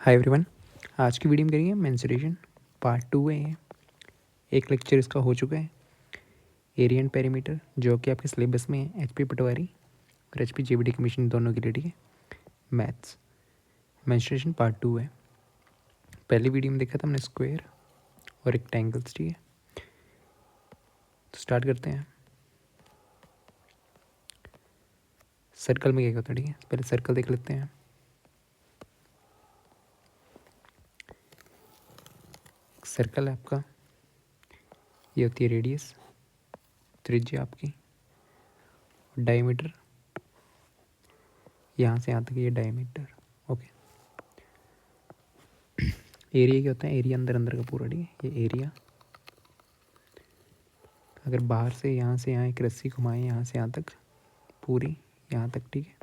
Hi everyone. आज की video में करेंगे मेंसुरेशन पार्ट 2 है ये। एक लेक्चर इसका हो चुका है, एरिया एंड पेरीमीटर, जो कि आपके सिलेबस में है एचपी पटवारी और एचपी जेबीटी कमीशन दोनों के लिए। ठीक है, मैथ्स मेंसुरेशन पार्ट 2 है। पहली वीडियो में देखा था हमने स्क्वायर और रेक्टेंगल्स। ठीक है, तो स्टार्ट करते हैं। सर्कल में क्या होता है? ठीक है, पहले सर्कल देख लेते हैं। सर्कल है आपका, ये होती है रेडियस, त्रिज्या आपकी, डायमीटर, यहाँ से यहाँ तक ये डायमीटर। ओके, एरिया क्या होता है? एरिया अंदर अंदर का पूरा। ठीक है, ये एरिया। अगर बाहर से यहाँ एक रस्सी घुमाएं, यहाँ से यहाँ तक पूरी, यहाँ तक। ठीक है,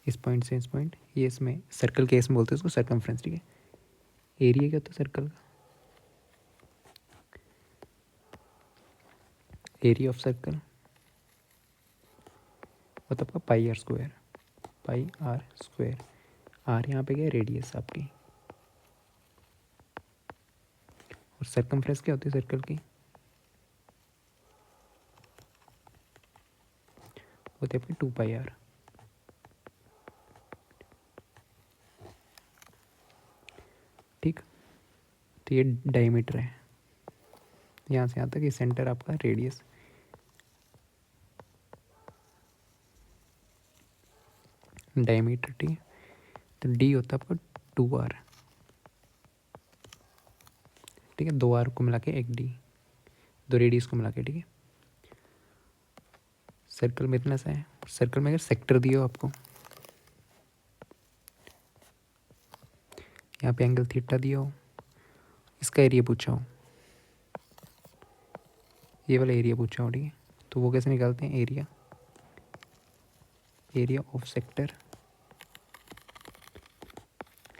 इस पॉइंट से इस पॉइंट, ये इसमें सर्कल के इसमें बोलते हैं उसको सर्कमफ्रेंस। ठीक है, एरिया क्या होता है सर्कल का? एरिया ऑफ सर्कल होता है आपका pi r square. Pi r square, r यहाँ पे क्या है? रेडियस आपकी। और सर्कमफ्रेंस क्या होती है सर्कल की? होती है आपकी 2 पाई आर। ठीक, तो ये डायमीटर है, यहाँ से यहाँ तक। ये सेंटर आपका रेडियस। डायमीटर। ठीक है, तो डी होता है आपका 2 आर। ठीक है, 2 आर को मिला के एक डी, दो रेडियस को मिला के। ठीक है, सर्कल में इतना सा है। सर्कल में अगर सेक्टर दिया हो आपको, यहाँ पे एंगल थीटा दिया हो, इसका एरिया पूछा हो, ये वाला एरिया पूछा हो। ठीक है, तो वो कैसे निकालते हैं? Area, area of sector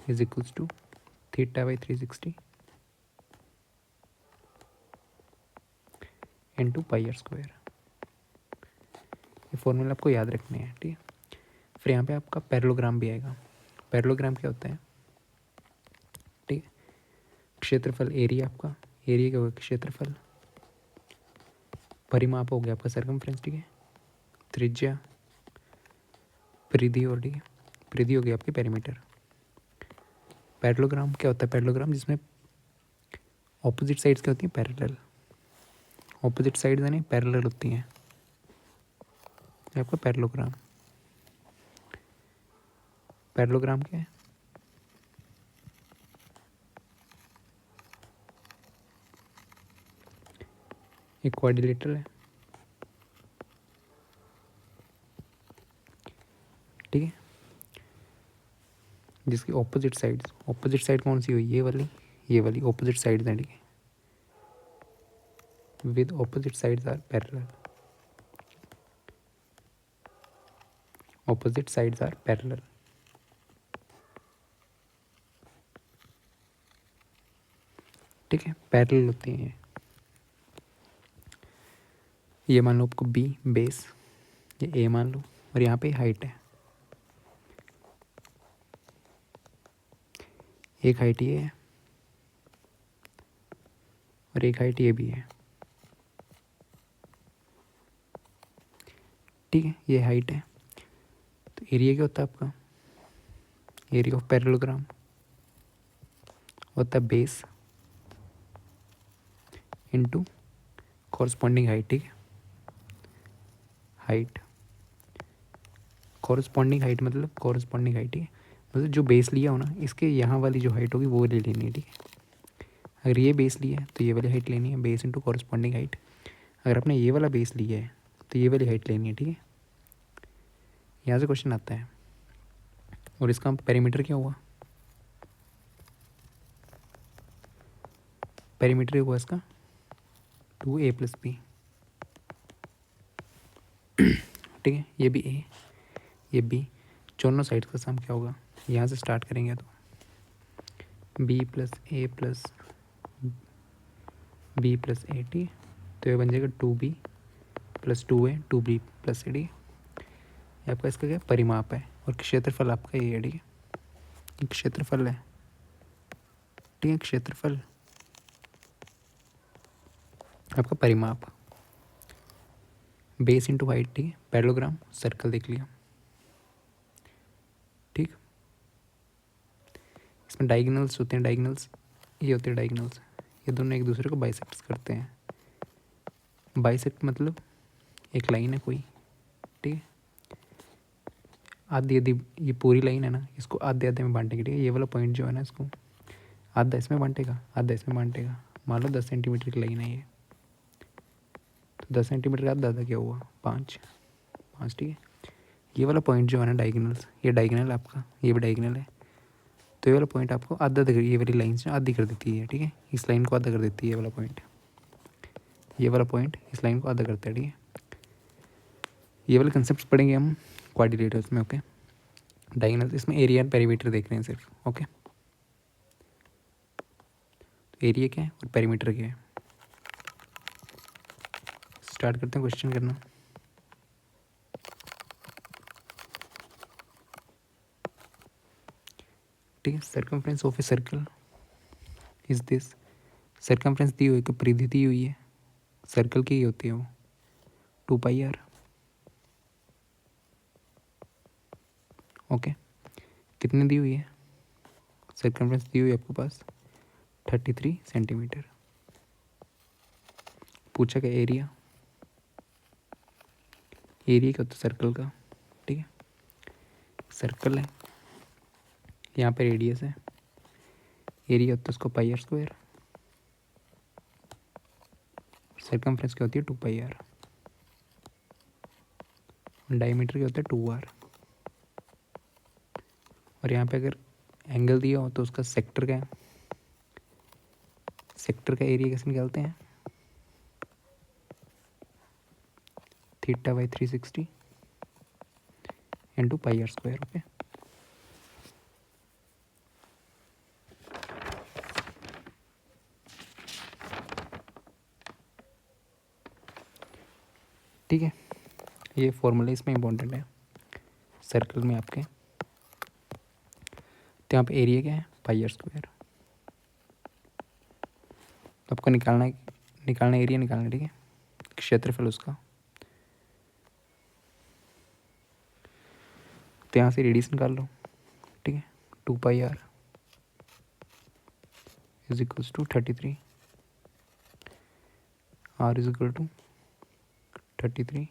is equals to theta by 360 into pi r square. ये फॉर्मूला आपको याद रखने हैं। ठीक है, फिर यहाँ पे आपका पैरेललोग्राम भी आएगा। पैरेललोग्राम क्या होता है? ठीक है, क्षेत्रफल, एरिया आपका, एरिया क्या होगा? क्षेत्रफल, परिमाप हो गया आपका सर्कमफ्रेंस। ठीक है, त्रिज्या, परिधि, और ठीक है, परिधि हो गई आपकी पेरीमीटर। पैरेललोग्राम क्या होता है? पैरेललोग्राम जिसमें ऑपोजिट साइड्स क्या होती हैं? पैरेलल। ऑपोजिट साइड्स यानी पैरेलल होती हैं, ये आपका पैरेललोग्राम। पैरेललोग्राम क्या है? एक क्वाड्रिलेटरल है। ठीक है, जिसकी ऑपोजिट साइड्स, ऑपोजिट साइड कौन सी हुई? ये वाली ऑपोजिट साइड्स हैं। ठीक है, with opposite sides are parallel. Opposite sides are parallel. ठीक है, पैरेलल होती हैं ये मान लो आपको बी बेस, ये ए मान लो, और यहाँ पे हाइट है। एक हाइट ये है और एक हाइट ये भी है। ठीक है, ये हाइट है। तो एरिया क्या होता है आपका? एरिया ऑफ पैरेललोग्राम होता है बेस इनटू कॉरस्पॉन्डिंग हाइट। ठीक है, हाइट, कॉरस्पॉन्डिंग हाइट मतलब कॉरस्पॉन्डिंग हाइट। ठीक है, मतलब जो बेस लिया हो ना, इसके यहाँ वाली जो हाइट होगी वो ले लेनी है। ठीक है, अगर ये बेस लिया है तो ये वाली हाइट लेनी है, बेस इंटू कॉरस्पॉन्डिंग हाइट। अगर आपने ये वाला बेस लिया है तो ये वाली हाइट लेनी है। ठीक है, यहाँ से क्वेश्चन आता है। और इसका पेरीमीटर क्या हुआ? पेरीमीटर हुआ इसका 2a + b। ठीक है, ये भी a, ये b, दोनों साइड का सम क्या होगा? यहाँ से स्टार्ट करेंगे तो b + a + b + a। ठीक है, तो ये बन जाएगा 2b + 2a 2b + a। ठीक है, ये आपका इसका क्या परिमाप है, और क्षेत्रफल आपका ये है। ठीक है, एक क्षेत्रफल है, ठीक है, क्षेत्रफल आपका परिमाप, बेस इंटू हाइट, ठीक है, पैरेललोग्राम सर्कल देख लिया, ठीक। इसमें डायगोनल्स होते हैं, डायगोनल्स ये होते हैं डायगोनल्स, ये दोनों एक दूसरे को बाइसेक्ट करते हैं। बाइसेक्ट मतलब एक लाइन है कोई, ठीक है, आधी आधी, ये पूरी लाइन है ना, इसको आधे आधे में बांटेंगे, ठीक है, ये वाला पॉइंट जो है ना, इसको आधा इसमें बांटेगा, आधा इसमें बांटेगा। मान लो 10 सेंटीमीटर की लाइन है ये, तो 10 सेंटीमीटर का आधा आधा क्या हुआ, 5 5, ठीक है। ये वाला पॉइंट जो है ना डायगोनल्स, ये डायगोनल आपका, ये भी डायगोनल है, तो ये वाला पॉइंट आपको आधा आधा, ये वाली लाइन से आधी कर देती है, ठीक है, इस लाइन को आधा कर देती है ये वाला पॉइंट, ये वाला पॉइंट इस लाइन को आधा करता है, ठीक है। ये वाले कंसेप्ट पढ़ेंगे हम क्वाड्रिलेटरल्स में, ओके। डायगोनल, इसमें एरिया एंड पेरीमीटर देख रहे हैं सिर्फ, ओके। एरिया क्या है और पेरीमीटर क्या है, स्टार्ट करते हैं क्वेश्चन करना। ठीक है, circumference of a circle is this, circumference दी हुई, परिधि दी हुई है सर्कल की, होती है वो 2πr, ओके। कितने दी हुई है, सर्कमफ्रेंस दी हुई है आपके पास 33 सेंटीमीटर। पूछा क्या, एरिया, एरिया क्या होता है सर्कल का, ठीक है, सर्कल है, यहाँ पे रेडियस है, एरिया होता है उसको πr², सर्कमफ्रेंस क्या होती है 2πr, डायमीटर क्या होता है 2r, और यहाँ पे अगर एंगल दिया हो तो उसका सेक्टर क्या है, सेक्टर का एरिया कैसे निकालते हैं, θ/360 इंटू πr², ओके। ठीक है, ये फॉर्मूला इसमें इम्पोर्टेंट है सर्कल में आपके। तो यहाँ पे एरिया क्या है πr², तो आपको निकालना एरिया निकालना है, ठीक है, क्षेत्रफल उसका। तो यहाँ से रेडियस निकाल लो, ठीक है, 2πr is equals to 33, r is equal to 33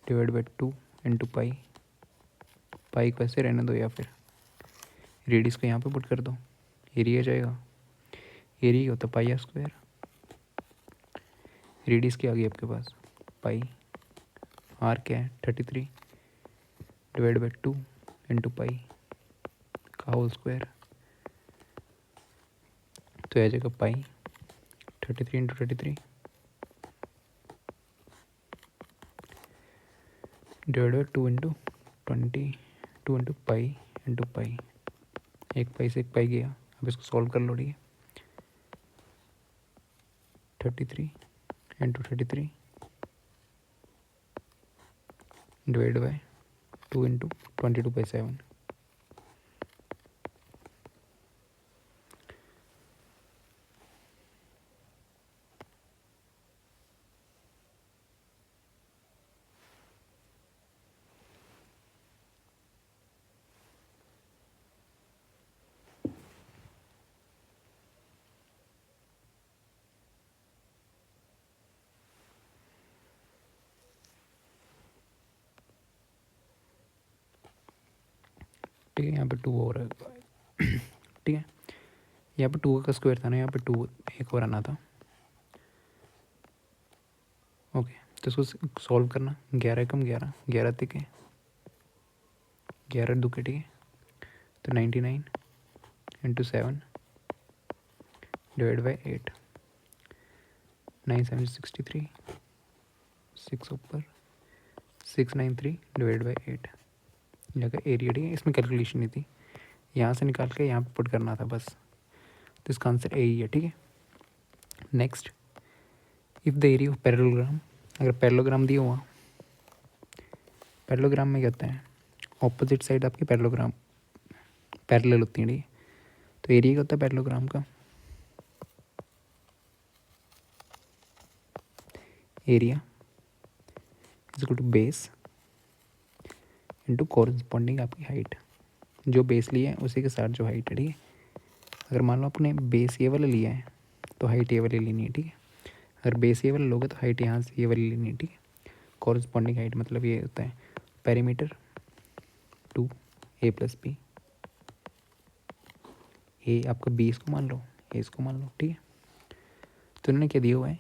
divide by 2 into pi, pi को ऐसे रहने दो या फिर रेडियस को यहाँ पे पुट कर दो, एरिया जाएगा, एरिया होता है πr², रेडियस क्या आ गई आपके पास पाई, आर क्या है 33 डिवाइड बाई 2 इंटू पाई का होल स्क्वायर, तो आ जाएगा पाई 33 into 33 divide by 2 into 2 into pi into pi, एक पाई से एक पाई गया, अब इसको सॉल्व कर लो, ठीक है, 33 इंटू 33 डिवाइड बाई 2 इंटू 22/7, ठीक है। यहाँ पे 2 और है, ठीक है, यहाँ पे 2 का स्क्वायर था ना, यहाँ पे 2 एक और आना था, ओके। तो इसको सॉल्व करना, 11 कम 11, 11 तिके 11 दुके, ठीक है, तो 99 इंटू 7 डिवाइड बाई 8, 9 7 63, 6 ऊपर 693 डिवाइड बाई 8, यहाँ का एरिया, ठीक है, इसमें कैलकुलेशन नहीं थी, यहाँ से निकाल के यहाँ पे पुट करना था बस, तो इसका आंसर एरिया, ठीक है। Next, if the area of parallelogram, अगर पैरेललोग्राम दिया हुआ, पैरेललोग्राम में क्या होता है, ऑपोजिट साइड आपकी पैरेललोग्राम, पैरेलल होती हैं, ठीक है। तो एरिया क्या होता है पैरेललोग्राम का, area is equal to base into corresponding आपकी हाइट, जो बेस लिया है उसी के साथ जो हाइट है, ठीक है। अगर मान लो आपने बेस ये वाला लिया है तो हाइट ये वाली लेनी है, ठीक है। अगर बेस ये वाला लोगे तो हाइट यहाँ से ये वाली लेनी है, ठीक है। कॉरस्पॉन्डिंग हाइट मतलब ये होता है perimeter two a plus b, a आपका बी इसको मान लो, ए इसको मान लो, ठीक है। तो इन्होंने क्या दिया हुआ है,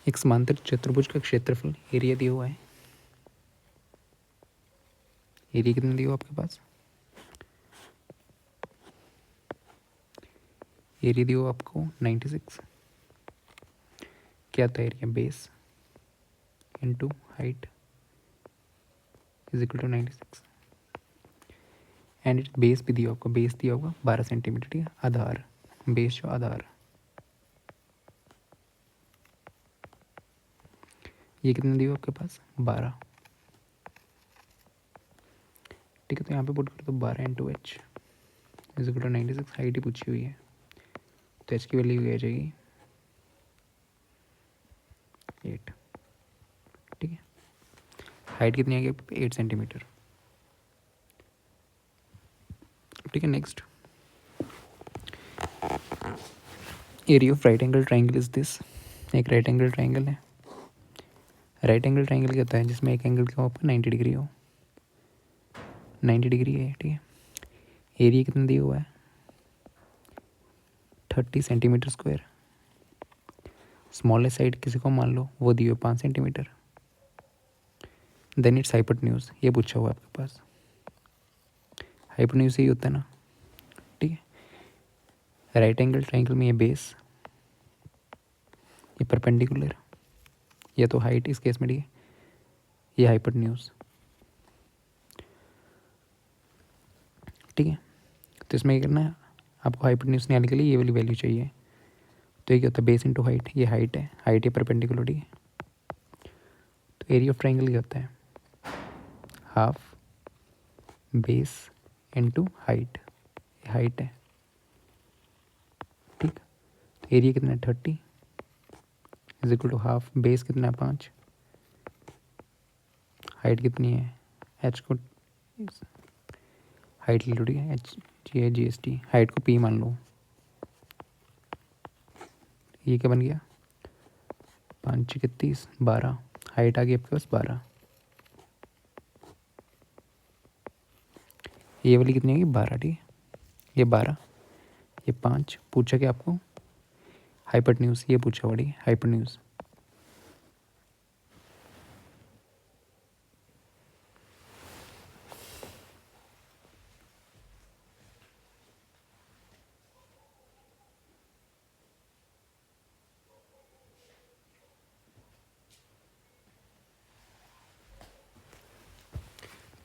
एक समांतर चतुर्भुज का क्षेत्रफल एरिया दिया हुआ है। एरिया कितना दिया हुआ आपके पास, एरिया दिया हुआ आपको 96। क्या था area, base into height is equal to 96 and it base भी दिया होगा, बेस दिया होगा 12 सेंटीमीटर, ठीक है। आधार, बेस जो आधार, ये कितना दिया आपके पास 12, ठीक है। तो यहाँ पे पुट कर दो 12 into h is equal to 96, height ही पूछी हुई है तो एच की वैल्यू आ जाएगी 8, ठीक है। हाइट कितनी आ गई 8 सेंटीमीटर, ठीक है। Next, area of right angle triangle is this, एक राइट एंगल ट्राइंगल है। राइट एंगल ट्राइंगल क्या होता है, जिसमें एक एंगल क्या हो आपका 90 डिग्री हो, 90 डिग्री है, ठीक है। एरिया कितना दिया हुआ है 30 सेंटीमीटर स्क्वायर, स्मॉलेस्ट साइड किसी को मान लो वो दिए हुए 5 सेंटीमीटर, देन इट्स हाइपोटेन्यूज, ये पूछा हुआ है आपके पास। हाइपोटेन्यूज यही होता है ना, ठीक है। राइट एंगल ट्राइंगल में ये बेस, ये परपेंडिकुलर, ये तो हाइट इस केस में, ठीक है। ये हाइपोटेन्यूज, ठीक है। तो इसमें क्या करना है आपको, हाइपोटेन्यूज निकालने के लिए ये वाली वैल्यू चाहिए। तो ये क्या होता है बेस इंटू हाइट, ये हाइट है, हाइट ये परपेंडिकुलर, ठीक है। तो एरिया ऑफ ट्राइंगल क्या होता है half base into height, height है, ठीक। तो एरिया कितना है 30 is equal to half, base कितना है 5, हाइट कितनी है एच को हाइट ले लो, ठीक है। एच जी है GST, हाइट को P मान लो। ये क्या बन गया 5 31 12, हाइट आ गई आपके पास 12, ये वाली कितनी आएगी 12, ठीक है। ये 12, ये 5, पूछा क्या आपको हाइपोटेन्यूज, ये पूछा हुआ, ठीक है। हाइपोटेन्यूज,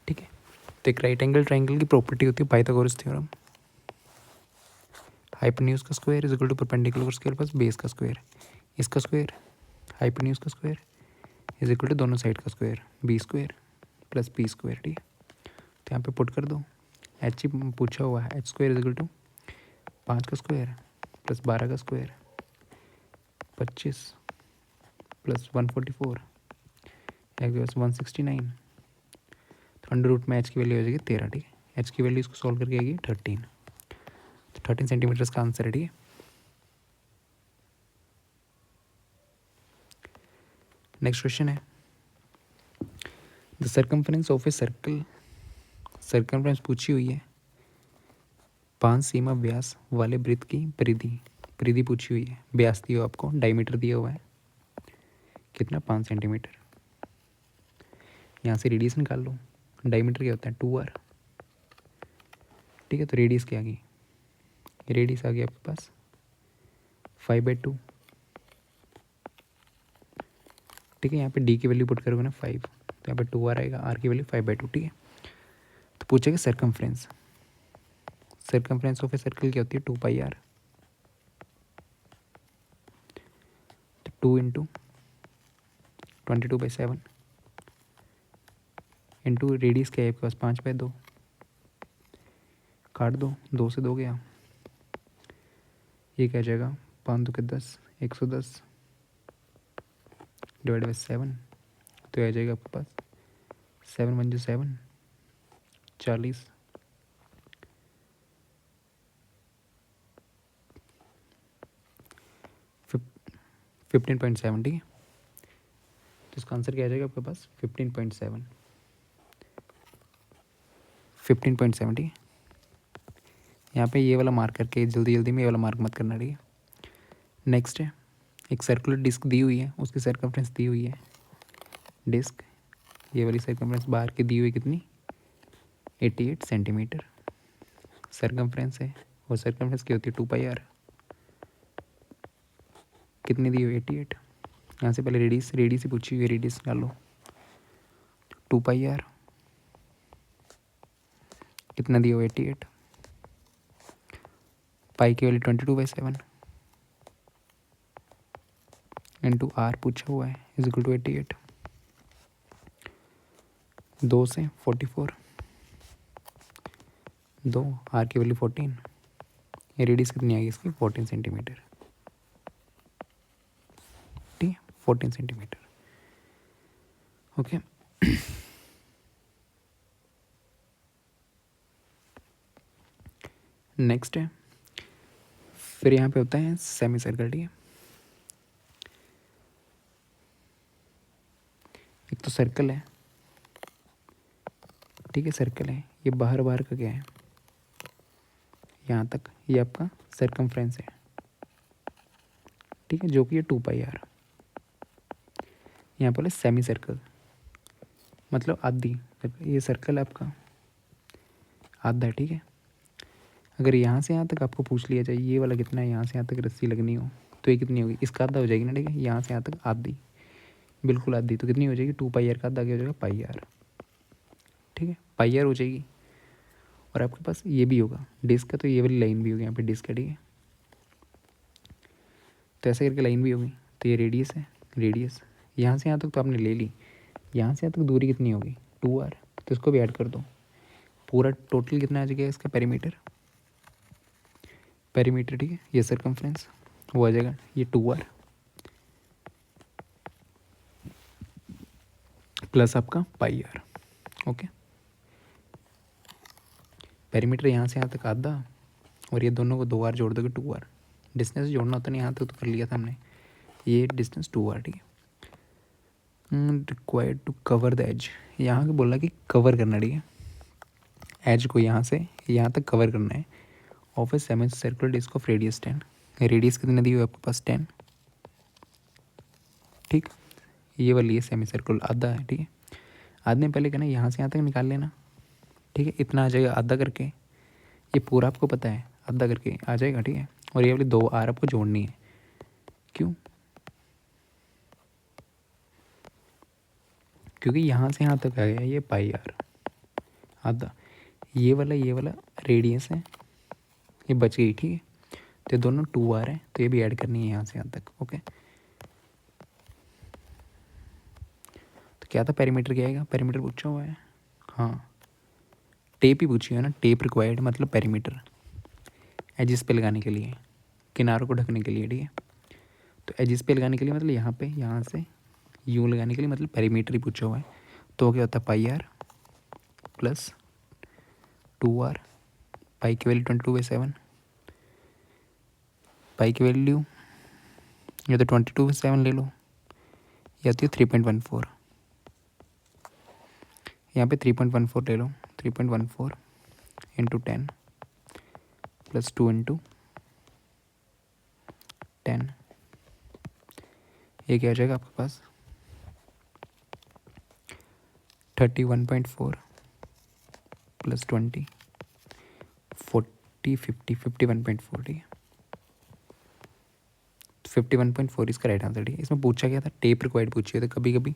ठीक है। तो एक राइट एंगल ट्राइंगल की प्रॉपर्टी होती है पाइथागोरस थ्योरम, हाइपोटेन्यूज का square is equal to perpendicular square plus base का स्क्वायर, इसका स्क्वायर हाइपोटेन्यूज का स्क्वायर इज इक्वल टू दोनों साइड का square, B square plus P square, ठीक है। तो यहाँ पे पुट कर दो, एच ही पूछा हुआ है, H square is equal to 5 का स्क्वायर प्लस 12 का स्क्वायर 25 प्लस 144 प्लस 169, तो अंडर रूट में एच की वैल्यू हो जाएगी 13, ठीक है। एच की वैल्यू इसको सॉल्व करके आएगी 13, तो 13 सेंटीमीटर्स का आंसर है, ठीक है। नेक्स्ट क्वेश्चन है the circumference of a circle, circumference पूछी हुई है 5 सीमा व्यास वाले वृत्त की परिधि, परिधि पूछी हुई है, व्यास दिया आपको, डायमीटर दिया हुआ है कितना 5 सेंटीमीटर। यहाँ से रेडियस निकाल लो, डायमीटर क्या होता है 2r, ठीक है। तो रेडियस क्या आ गई, रेडियस आ गई आपके पास 5/2, ठीक है। यहाँ पे d की वैल्यू पुट करोगे ना 5, तो यहाँ पे 2r आएगा, r की वैल्यू 5/2, ठीक है। तो पूछेगा circumference, circumference of a circle क्या होती है 2πr, तो 2 इंटू 22/7 इंटू रेडियस क्या है आपके पास 5/2, काट दो, 2 से 2 गया, ये क्या जाएगा 5 2 के 10, 110 डिवाइड बाई 7, तो आ जाएगा आपके पास 7 1 7, 40, 15.7, ठीक है। तो इसका आंसर क्या आ जाएगा आपके पास 15.7, 15.7, ठीक है। यहाँ पे ये वाला मार्क करके जल्दी जल्दी में ये वाला मार्क मत करना, ठीक है। नेक्स्ट है, एक सर्कुलर डिस्क दी हुई है, उसकी सर्कमफ्रेंस दी हुई है, डिस्क ये वाली सर्कमफ्रेंस बाहर की दी हुई कितनी 88 सेंटीमीटर सर्कमफ्रेंस है, और सर्कमफ्रेंस की होती है 2πr, कितनी दी हुई 88। यहाँ से पहले रेडियस ही पूछी हुई है, रेडियस डालो 2πr, कितना दिया हुआ 88, पाई की वैल्यू 22/7 इंटू आर पूछा हुआ है इज इक्वल टू 88, 2 से 44, 2 आर की वैल्यू 14, ये रेडियस कितनी आएगी इसकी 14 सेंटीमीटर, ठीक है 14 सेंटीमीटर, ओके। नेक्स्ट है, फिर यहाँ पे होता है सेमी सर्कल, ठीक है। एक तो सर्कल है, ठीक है, सर्कल है, ये बाहर बाहर का क्या है यहाँ तक, ये आपका सर्कमफ्रेंस है, ठीक है, जो कि ये 2πr। यहाँ पर सेमी सर्कल मतलब आधी, ये सर्कल है आपका आधा है, ठीक है। अगर यहाँ से यहाँ तक आपको पूछ लिया जाए ये वाला कितना है, यहाँ से यहाँ तक रस्सी लगनी हो तो ये कितनी होगी, इसका आधा हो जाएगी ना, ठीक है। यहाँ से यहाँ तक आधी, बिल्कुल आधी, तो कितनी हो जाएगी 2πr का आधा क्या हो जाएगा πr, ठीक है, πr हो जाएगी। और आपके पास ये भी होगा डिस्क का, तो ये वाली लाइन भी होगी यहाँ पे डिस्क है, ठीक है। तो ऐसे करके लाइन भी होगी, तो ये रेडियस है, रेडियस यहाँ से यहाँ तक तो आपने ले ली, यहाँ से यहाँ तक दूरी कितनी होगी 2r, तो इसको भी ऐड कर दो, पूरा टोटल कितना आ जाएगा इसका पेरीमीटर, पेरीमीटर, ठीक है, ये सर्कमफ्रेंस वो आ जाएगा ये 2r प्लस आपका πr, ओके। पेरीमीटर यहाँ से यहाँ तक आधा, और ये दोनों को 2r जोड़ दोगे 2r, डिस्टेंस जोड़ना होता नहीं, यहाँ तक तो कर लिया था हमने, ये डिस्टेंस 2r, ठीक है। Required to cover the edge, यहाँ के बोला कि कवर करना, ठीक है, एज को यहाँ से यहाँ तक कवर करना है, of a semi circular disc of radius 10, radius कितनी दी हुई है आपके पास 10, ठीक। ये वाली है सेमी सर्कुलर आधा है, ठीक है। आधे पहले कहना यहाँ से यहाँ तक निकाल लेना, ठीक है, इतना आ जाएगा आधा करके, ये पूरा आपको पता है आधा करके आ जाएगा, ठीक है। और ये वाली 2r आपको जोड़नी है, क्यों, क्योंकि यहाँ से यहाँ तक आ गया ये πr आधा, ये वाला रेडियस है, ये बच गई, ठीक है। तो ये दोनों 2r है, तो ये भी ऐड करनी है यहाँ से यहाँ तक, ओके। तो क्या था पेरीमीटर, क्या आएगा, पेरीमीटर पूछा हुआ है, हाँ टेप ही पूछी है ना, टेप रिक्वायर्ड मतलब पेरीमीटर, एजिस पे लगाने के लिए, किनारों को ढकने के लिए, ठीक है। तो एजिस पे लगाने के लिए मतलब यहाँ पे, यहाँ से यूँ लगाने के लिए मतलब पेरीमीटर ही पूछा हुआ है, तो क्या होता है πr प्लस 2r, पाई की वैल्यू 22/7, पाई की वैल्यू या तो 22/7 ले लो, या तो 3.14, यहाँ पे 3.14 ले लो, 3.14 इंटू 10 प्लस 2 इंटू 10, ये क्या आ जाएगा आपके पास 31.4 प्लस 20 40 50 51.4, ठीक है। 51.4 इसका राइट आंसर, ठीक है। इसमें पूछा गया था टेप रिक्वायर्ड पूछी है, तो कभी कभी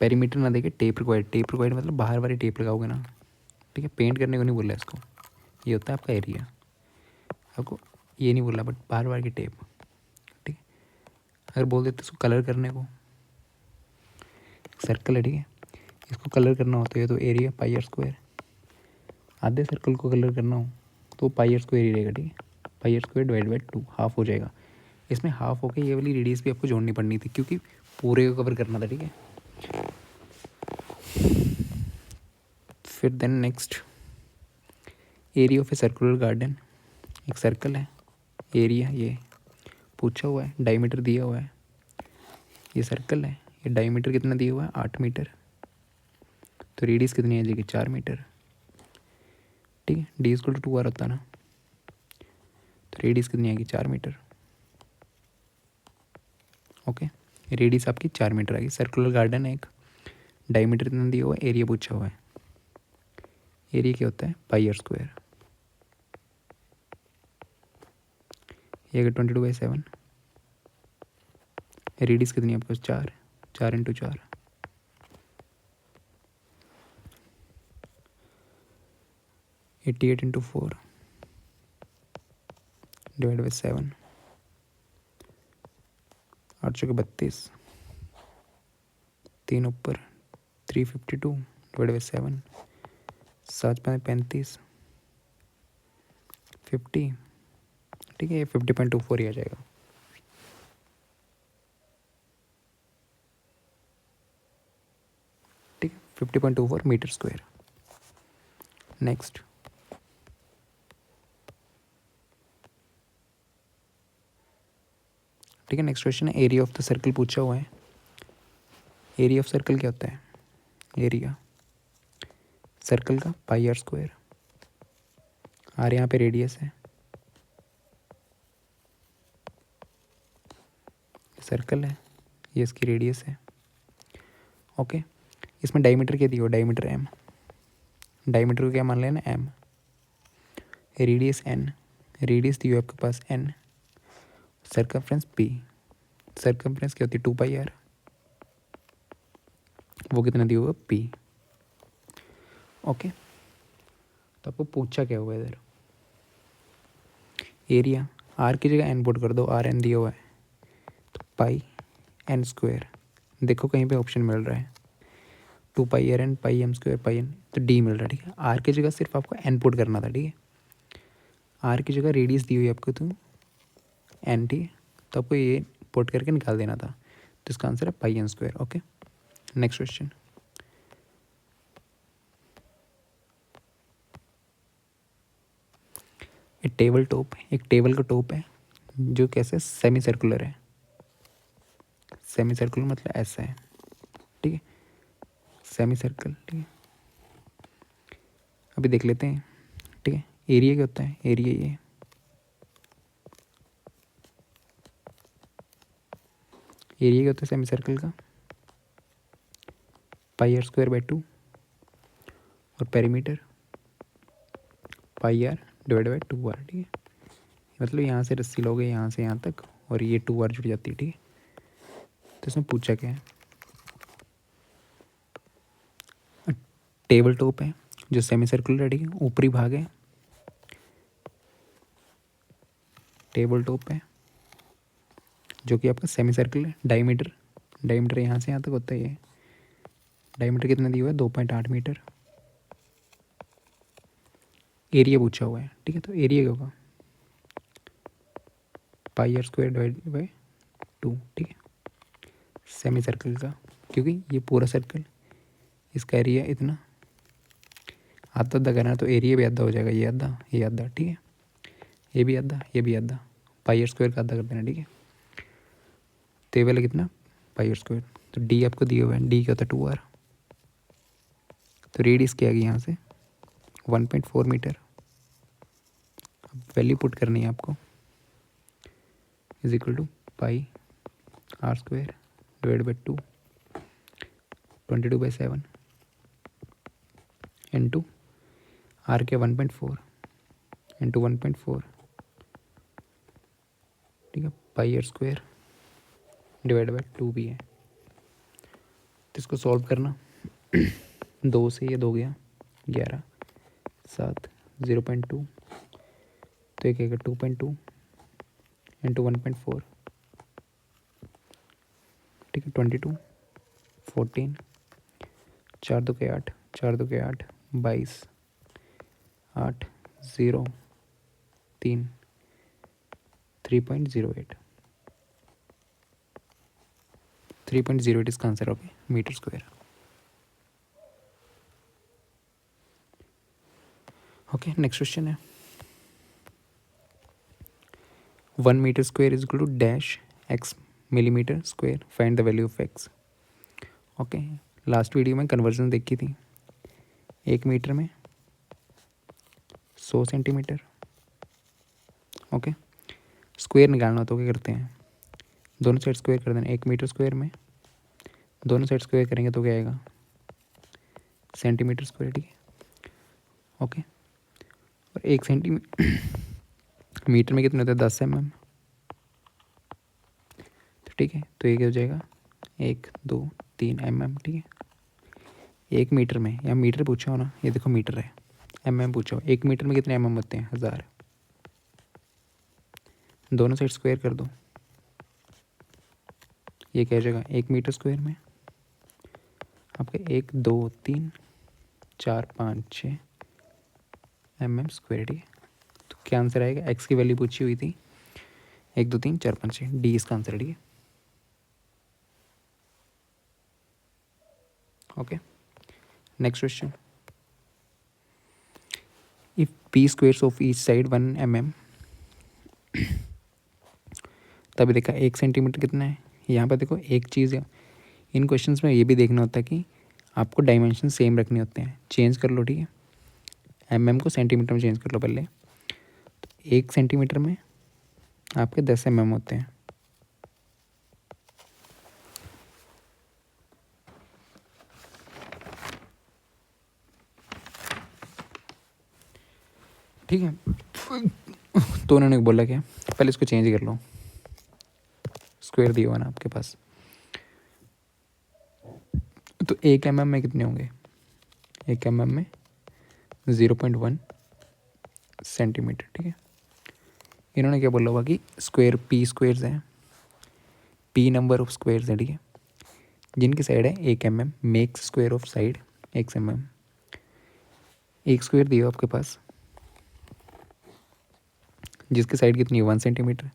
पेरीमीटर ना देके टेप रिक्वायर्ड, टेप रिक्वायर्ड मतलब बाहर वाली टेप लगाओगे ना, ठीक है, पेंट करने को नहीं बोला इसको, ये होता है आपका एरिया, आपको ये नहीं बोला, बट बाहर बाहर की टेप, ठीक है। अगर बोल देते इसको कलर करने को, सर्कल है, ठीक है, इसको कलर करना होता है तो एरिया पाई आर स्क्वायर, आधे सर्कल को कलर करना हो तो पाई आर स्क्वायर ही रहेगा, ठीक है। Pi r square divide by 2 half हो जाएगा। इसमें हाफ होके ये वाली रेडियस भी आपको जोड़नी पड़नी थी क्योंकि पूरे को कवर करना था, ठीक है। फिर then next, area of a circular garden, एक सर्कल है, एरिया ये पूछा हुआ है, डायमीटर दिया हुआ है, ये सर्कल है, ये डायमीटर कितना दिया हुआ है 8 मीटर, तो रेडियस कितनी आ जाएगी 4 मीटर, ठीक है। डी इक्वल टू 2 आर होता है ना, तो रेडियस कितनी आएगी 4 मीटर, ओके। रेडियस आपकी 4 मीटर आएगी। सर्कुलर गार्डन है एक, डायमीटर कितना दिया हुआ है, एरिया पूछा हुआ है, एरिया क्या होता है पाई आर स्क्वायर, ये अगर 22/7, रेडियस कितनी है आपके पास 4, 4 इंटू 4, 88 इंटू 4 डिवाइड बाई 7, 8 चौके 32, 3 ऊपर 352 डिवाइड बाई 7, 7 5 35, 50, ठीक है। ये 50.24 ही आ जाएगा, ठीक है। 50.24 मीटर स्क्वायर। नेक्स्ट, ठीक है। नेक्स्ट क्वेश्चन है, एरिया ऑफ द सर्कल पूछा हुआ है। एरिया ऑफ सर्कल क्या होता है, एरिया सर्कल का पाई आर स्क्वायर, आर यहाँ पे रेडियस है, सर्कल है, ये इसकी रेडियस है, ओके। इसमें डायमीटर क्या दिया हो, डायमीटर एम, डायमीटर को क्या मान लेना एम, रेडियस एन, रेडियस दी हो आपके पास एन, सर्कमफ्रेंस पी, सर्कमफ्रेंस क्या होती है 2πr, वो कितना दिया हुआ पी, ओके। तो आपको पूछा क्या हुआ इधर, एरिया आर की जगह एन पुट कर दो, आर एन दिया हुआ है, तो पाई एन स्क्वायर, देखो कहीं पे ऑप्शन मिल रहा है 2πr पाई एम स्क्वायर पाई एन, तो डी मिल रहा है, ठीक है। आर की जगह सिर्फ आपको एन पुट करना था, ठीक है। आर की जगह रेडियस दी हुई है आपको तो एन, ठीक है, तो आपको ये पुट करके निकाल देना था, तो इसका आंसर है pi n square, okay. Next question, एक टेबल टॉप, एक टेबल का टॉप है जो कैसे सेमी सर्कुलर है, सेमी सर्कुलर मतलब ऐसा है, ठीक है, सेमी सर्कल, ठीक है। अभी देख लेते हैं, ठीक है। एरिया क्या होता है, एरिया ये एरिया क्या होता है सेमी सर्कल का, पाई आर स्क्वायर बाई 2, और perimeter pi r divide by 2r, ठीक है। मतलब यहाँ से रस्सी लोगे यहाँ से यहाँ तक और ये 2r जुड़ जाती है, ठीक है। तो इसमें पूछा क्या है, टेबल टॉप है जो सेमी सर्कुलर है, ठीक है, ऊपरी भाग है, टेबल टॉप है जो कि आपका सेमी सर्कल है, डायमीटर, डायमीटर यहाँ से यहाँ तक होता है, ये डायमीटर कितना दिया हुआ है 2.8 मीटर, एरिया पूछा हुआ है, ठीक है। तो एरिया क्या होगा पाई आर स्क्वायर डिवाइड बाई 2, ठीक है, सेमी सर्कल का, क्योंकि ये पूरा सर्कल, इसका एरिया इतना, आधा आधा करना तो एरिया भी आधा हो जाएगा, ये आधा, ठीक है, ये भी आधा, ये भी आधा, पाई आर स्क्वायर का आधा कर देना, ठीक है। तो ये वाला कितना पाई आर स्क्वायर, तो डी आपको दिया हुआ है, डी क्या होता है 2r, तो रेडियस क्या आ गई यहाँ से 1.4 मीटर, अब वैल्यू पुट करनी है आपको, is equal to pi r square divide by 2, 22/7 into r के 1.4 इंटू 1.4, ठीक है, pi r square divide by 2 भी है। तो इसको सॉल्व करना 2 से ये 2 गया 11, 7 0.2, तो एक 2.2 इंटू 1.4, ठीक है, 22, 14 4 2 के 8, 4 2 के 8, 22, 8, 0, 3, 3.08, 3.08 इसका आंसर होगा meter square. Okay, next question है 1 meter square is equal to dash x millimeter square, find the value of x। Okay, last video में कन्वर्जन देखी थी, 1 मीटर में 100 सेंटीमीटर। ओके, स्क्वायर निकालना तो क्या करते हैं, दोनों साइड स्क्वायर कर देना। 1 मीटर स्क्वायर में दोनों साइड स्क्वायर करेंगे तो क्या आएगा, सेंटीमीटर स्क्वायर। ठीक है, ओके, और 1 सेंटीमीटर मीटर में कितने होते हैं, 10 mm। तो ठीक है, तो ये क्या हो जाएगा, 1 2 3 mm। ठीक है, 1 मीटर में, यहाँ मीटर पूछा हो ना, ये देखो मीटर है, mm पूछा हो। 1 मीटर में कितने mm होते हैं, 1000। दोनों साइड स्क्वायर कर दो, ये क्या हो जाएगा, 1 मीटर स्क्वायर में आपके 1 2 3 4 5 6 mm स्क्वायर। ठीक है, तो क्या आंसर आएगा, x की वैल्यू पूछी हुई थी, 1 2 3 4 5 6, डी इसका आंसर है। ठीक है, okay, next question, if p squares of each side 1 mm, तभी देखा 1 सेंटीमीटर कितना है। यहाँ पर देखो एक चीज़ है, इन क्वेश्चंस में ये भी देखना होता है कि आपको डायमेंशन सेम रखने होते हैं। चेंज कर लो, ठीक है, mm को सेंटीमीटर में चेंज कर लो पहले। तो 1 सेंटीमीटर में आपके 10 mm होते हैं। ठीक है, तो उन्होंने बोला क्या, पहले इसको चेंज कर लो, स्क्वायर दिया हुआ ना आपके पास, तो 1 mm में कितने होंगे, 1 mm में 0.1 सेंटीमीटर। ठीक है, इन्होंने क्या बोला हुआ कि स्क्वायर पी स्क्वायर्स हैं, पी नंबर ऑफ स्क्वायर्स हैं। ठीक है, जिनकी साइड है 1 mm, makes square of side x mm। एक स्क्वायर दिया आपके पास जिसकी साइड कितनी है, 1 सेंटीमीटर।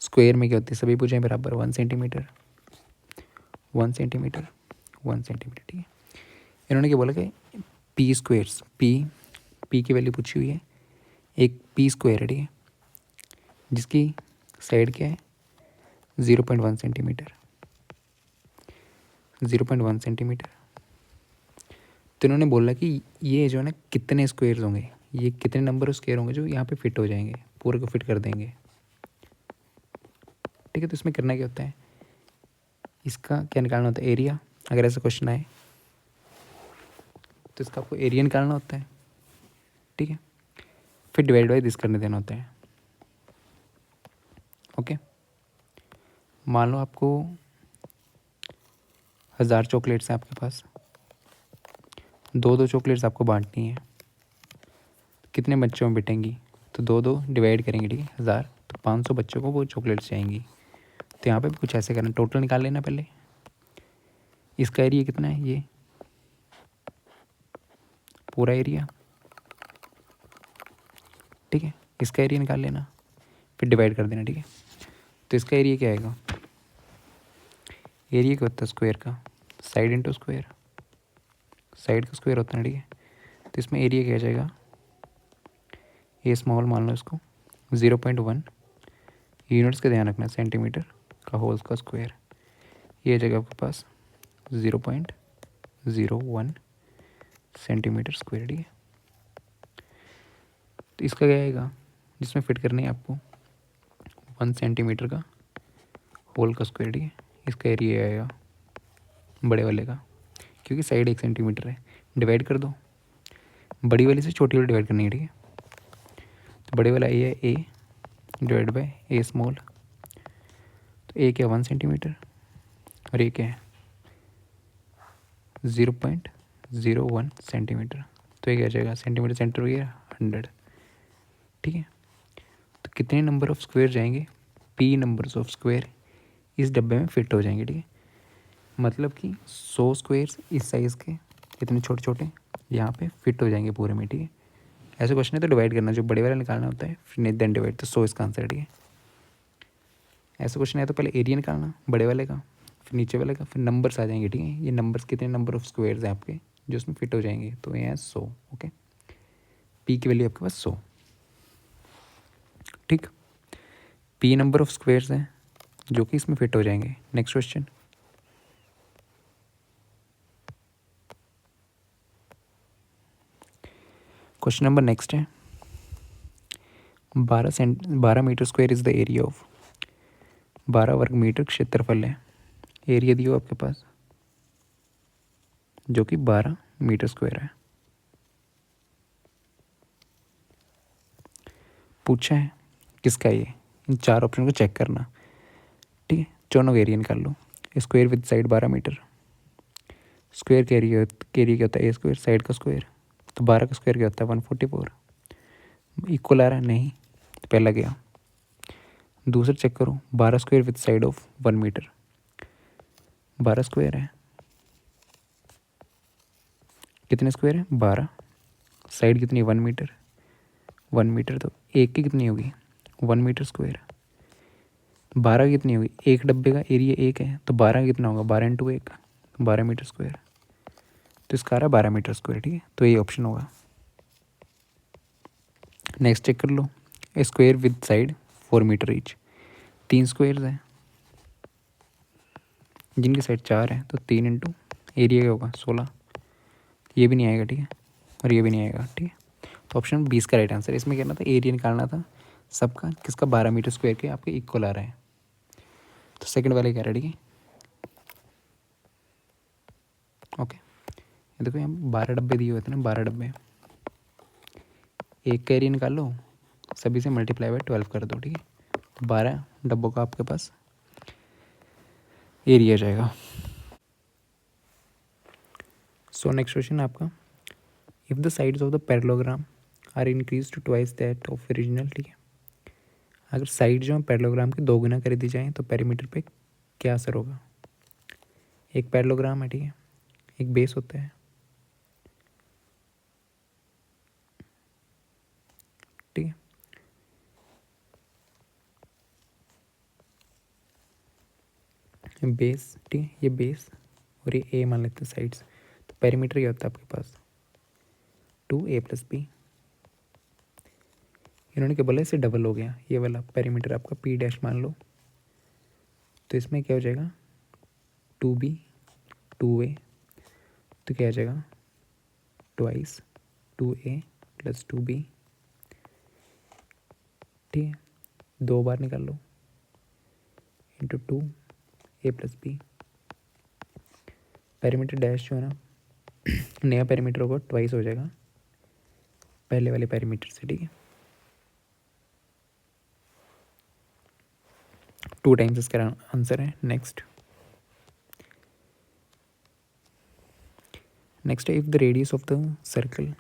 स्क्वायर में क्या होती है, सभी पूछे बराबर, 1 सेंटीमीटर 1 सेंटीमीटर 1 सेंटीमीटर। ठीक है, इन्होंने क्या बोला कि पी स्क्वायर्स, पी की वैल्यू पूछी हुई है, एक पी स्क्वायर है। ठीक है, जिसकी साइड क्या है, 0.1 सेंटीमीटर, 0.1 सेंटीमीटर। तो इन्होंने बोला कि ये जो है ना, कितने स्क्वायर्स होंगे, ये कितने नंबर ऑफ स्क्वायर होंगे जो यहाँ पे फिट हो जाएंगे, पूरे को फिट कर देंगे। ठीक है, तो इसमें करना क्या होता है, इसका क्या निकालना होता है, एरिया। अगर ऐसा क्वेश्चन आए तो इसका आपको एरिया निकालना होता है। ठीक है, फिर डिवाइड बाई दिस करने देना होता है। ओके, मान लो आपको 1000 चॉकलेट्स हैं आपके पास, 2 चॉकलेट्स आपको बांटनी है, कितने बच्चों में बिटेंगी, तो 2 डिवाइड करेंगे। ठीक है, 1000, तो 500 बच्चों को वो चॉकलेट्स जाएंगी। तो यहाँ पे भी कुछ ऐसे करना, टोटल निकाल लेना पहले। इसका एरिया कितना है, ये पूरा एरिया। ठीक है, इसका एरिया निकाल लेना, फिर डिवाइड कर देना। ठीक है, तो इसका एरिया क्या आएगा, एरिया क्या होता है स्क्वायर का, साइड इंटू स्क्वायर, साइड का स्क्वायर होता है ना। ठीक है, तो इसमें एरिया क्या आ जाएगा, ये स्मॉल मान लो इसको, 0.1, यूनिट्स का ध्यान रखना, सेंटीमीटर का होल्स का स्क्वायर, ये जगह आपके पास 0.01 सेंटीमीटर स्क्वायर। ठीक है, तो इसका क्या आएगा, जिसमें फिट करनी है आपको 1 सेंटीमीटर का होल का स्क्वायर। ठीक है, इसका एरिया आएगा बड़े वाले का, क्योंकि साइड 1 सेंटीमीटर है। डिवाइड कर दो, बड़ी वाली से छोटी वाली डिवाइड करनी है। ठीक है, तो बड़े वाला ए है, ए डिवाइड बाई ए स्मॉल, तो ए क्या 1 सेंटीमीटर और ए क्या है 0.01 सेंटीमीटर। तो ये क्या आ जाएगा, सेंटीमीटर सेंटर हो गया 100। ठीक है, तो कितने नंबर ऑफ स्क्वायर जाएंगे, पी नंबर्स ऑफ स्क्वायर इस डब्बे में फिट हो जाएंगे। ठीक है, मतलब कि 100 स्क्वेयर्स इस साइज़ के इतने छोटे छोटे यहाँ पे फिट हो जाएंगे पूरे में, ठीक है। ऐसे क्वेश्चन है तो डिवाइड करना, जो बड़े वाला निकालना होता है फिर नहीं देन डिवाइड, तो 100 इसका आंसर है, ठीक है। ऐसा क्वेश्चन है तो पहले एरिया निकालना बड़े वाले का, फिर नीचे वाले का, फिर नंबर्स आ जाएंगे, ठीक है। ये नंबर्स कितने नंबर ऑफ स्क्वेयर्स हैं आपके जो उसमें फिट हो जाएंगे, तो ये है 100, ओके। पी की वैल्यू आपके पास 100, ठीक। पी नंबर ऑफ स्क्वेयर्स हैं जो कि इसमें फिट हो जाएंगे। Next question, question number next है 12 metre square is the area of, 12 वर्ग मीटर क्षेत्रफल है, एरिया दियो आपके पास जो कि 12 मीटर स्क्वायर है। पूछा है किसका ये, इन चार ऑप्शन को चेक करना, ठीक है। दोनों का एरिया निकाल लो। Square with side 12 metre, square का एरिया क्या होता है, ए स्क्वायर, साइड का स्क्वायर, तो 12 का स्क्वायर क्या होता है 144। इक्वल आ रहा है नहीं, तो पहला गया। दूसरा चेक करो, 12 square with side of 1 meter, 12 square है, कितने स्क्वायर है 12, साइड कितनी है 1 मीटर, 1 मीटर तो एक की कितनी होगी 1 मीटर स्क्वायर, 12 की कितनी होगी, एक डब्बे का एरिया एक है तो 12 का कितना होगा 12 इंटू 1, 12 मीटर स्क्वायर, तो इसका आ रहा है 12 मीटर स्क्वायर, ठीक है। तो ये ऑप्शन होगा। नेक्स्ट चेक कर लो, square with side 4 metre each, 3 squares हैं जिनकी साइड 4 है, तो 3 इंटू एरिया क्या होगा 16, ये भी नहीं आएगा, ठीक है, और ये भी नहीं आएगा, ठीक है। तो ऑप्शन 20 का राइट आंसर। इसमें कहना था एरिया निकालना था सबका, किसका 12 मीटर स्क्वायर के आपके इक्वल आ रहा है, तो सेकंड वाले क्या रहा है, ठीक है। ओके, ये देखो यहाँ 12 डब्बे दिए हुए थे ना, 12 डब्बे, एक का एरिया निकाल लो, सभी से मल्टीप्लाई बाय 12 कर दो, ठीक है। 12 डब्बों का आपके पास एरिया जाएगा। सो नेक्स्ट क्वेश्चन आपका, if the sides of the parallelogram are increase to twice that of original, ठीक है। अगर साइड जो है पैरेललोग्राम की 2 गुना कर दी जाए तो पेरीमीटर पे क्या असर होगा। एक पैरेललोग्राम है, ठीक है, एक बेस होता है, ठीक है। बेस, ठीक है, ये बेस और ये ए मान लेते हैं साइड्स, तो पेरीमीटर क्या होता है आपके पास 2a+b। इन्होंने क्या बोला, इससे डबल हो गया ये वाला पेरीमीटर आपका p डैश मान लो, तो इसमें क्या हो जाएगा 2b 2a, तो क्या आ जाएगा ट्वाइस 2a + 2b, ठीक है। 2 बार निकाल लो इंटू 2a+b, पेरीमीटर डैश जो है ना नया पेरीमीटर होगा ट्वाइस हो जाएगा पहले वाले पेरीमीटर से, ठीक है। 2 टाइम्स इसका आंसर है। नेक्स्ट है, if the radius of the circle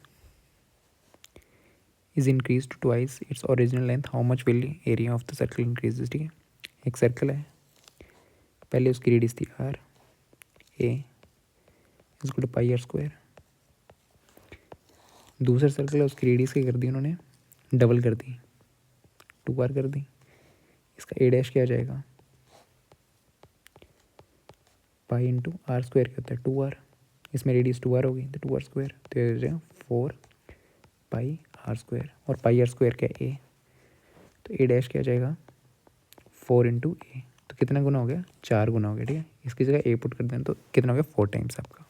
is increase to twice its original length, how much will area of the circle increase, ठीक है। एक सर्कल है, पहले उसकी रेडियस थी r, a is two pi r square. दूसरा circle है, उसकी रेडियस क्या कर दी उन्होंने, डबल कर दी, 2r कर दी। इसका a डैश क्या आ जाएगा पाई इंटू r स्क्वायर क्या होता है 2r, इसमें रेडियस 2r होगी तो 2r स्क्वायर, तो ये हो जाएगा 4 पाई r स्क्वायर, और पाई r स्क्वायर क्या है a, तो a डैश क्या आ जाएगा 4 इंटू ए, तो कितना गुना हो गया 4 गुना हो गया, ठीक है। इसकी जगह a पुट कर दें तो कितना हो गया 4 टाइम्स आपका।